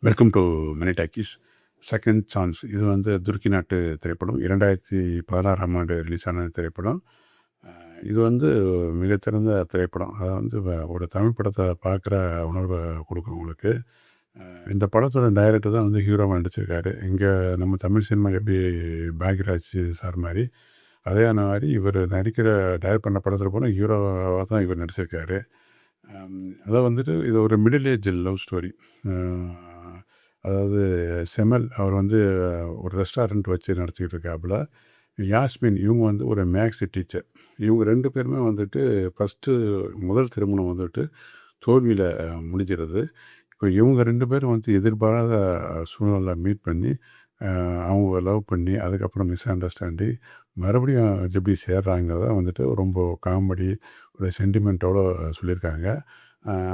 Welcome to Mani talkies. Second chance இது வந்து துருக்கி நாட்டு திரைப்படம். 2016ஆம் ஆண்டு ரிலீஸ் ஆன திரைப்படம். இது வந்து மிகச்சிறந்த திரைப்படம். அதை வந்து ஒரு தமிழ் படத்தை பார்க்குற உணர்வை கொடுக்கும் உங்களுக்கு. இந்த படத்தோட டைரக்டர் தான் வந்து ஹீரோவாக நடிச்சிருக்காரு. இங்கே நம்ம தமிழ் சினிமா எப்படி பாக்யராஜ் சார் மாதிரி, அதே மாதிரி இவர் நடிக்கிற டைரக்ட் பண்ண படத்தில் போனால் ஹீரோவாக தான் இவர் நடிச்சிருக்காரு. அதான் வந்துட்டு இது ஒரு மிடில் ஏஜ் லவ் ஸ்டோரி. அதாவது செமல் அவர் வந்து ஒரு ரெஸ்டாரண்ட் வச்சு நடத்திக்கிட்டு இருக்காப்புல. யாஸ்மின் இவங்க வந்து ஒரு மேக்ஸ் டீச்சர். இவங்க 2 பேருமே வந்துட்டு முதல் திருமணம் வந்துட்டு தோல்வியில் முடிஞ்சிருது. இப்போ இவங்க 2 பேரும் வந்து எதிர்பாராத சூழ்நிலை மீட் பண்ணி அவங்க லவ் பண்ணி அதுக்கப்புறம் மிஸ் அண்டர்ஸ்டாண்டிங் மறுபடியும் எப்படி சேர்றாங்கிறத வந்துட்டு ரொம்ப காமெடி ஒரு சென்டிமெண்ட்டோடு சொல்லியிருக்காங்க.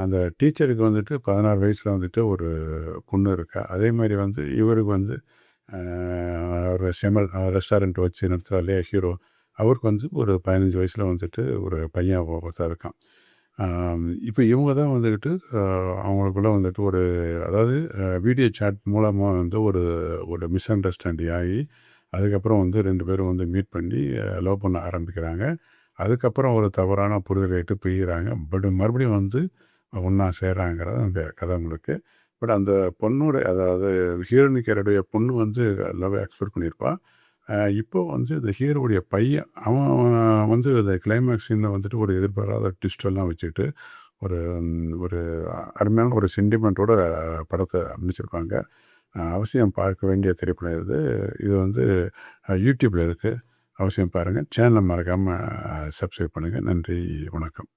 அந்த டீச்சருக்கு வந்துட்டு 16 வயசில் வந்துட்டு ஒரு பொண்ணு இருக்கா. அதே மாதிரி வந்து இவருக்கு வந்து ஒரு செமல் ரெஸ்டாரண்ட் வச்சு நடத்துகிற இல்லையா ஹீரோ, அவருக்கு வந்து ஒரு 15 வயசில் வந்துட்டு ஒரு பையன் ஒருத்தன் இருக்கான். இப்போ இவங்க தான் வந்துக்கிட்டு அவங்களுக்குள்ள வந்துட்டு ஒரு அதாவது வீடியோ சாட் மூலமாக வந்து ஒரு மிஸ் அண்டர்ஸ்டாண்டிங் ஆகி அதுக்கப்புறம் வந்து 2 பேரும் வந்து மீட் பண்ணி லவ் பண்ண ஆரம்பிக்கிறாங்க. அதுக்கப்புறம் ஒரு தவறான புரிதல் ஆகிட்டு பிரிகிறாங்க. பட் மறுபடியும் வந்து ஒன்றா சேர்றாங்கிறது அந்த கதை உங்களுக்கு. பட் அந்த பொண்ணோட அதாவது ஹீரோயின் கேரக்டருடைய பொண்ணு வந்து லவ் எக்ஸ்பெக்ட் பண்ணியிருப்பாள். இப்போ வந்து இந்த ஹீரோவுடைய பையன் அவன் வந்து இந்த கிளைமேக்ஸ் சீனில் வந்துட்டு ஒரு எதிர்பாராத ட்விஸ்டெல்லாம் வச்சுட்டு ஒரு ஒரு அருமையான ஒரு சென்டிமெண்ட்டோட படத்தை அமைச்சிருப்பாங்க. அவசியம் பார்க்க வேண்டிய திரைப்படம் இது. இது வந்து யூடியூப்பில் இருக்குது. அவசியம் பாருங்கள். சேனலை மறக்காமல் சப்ஸ்கிரைப் பண்ணுங்கள். நன்றி, வணக்கம்.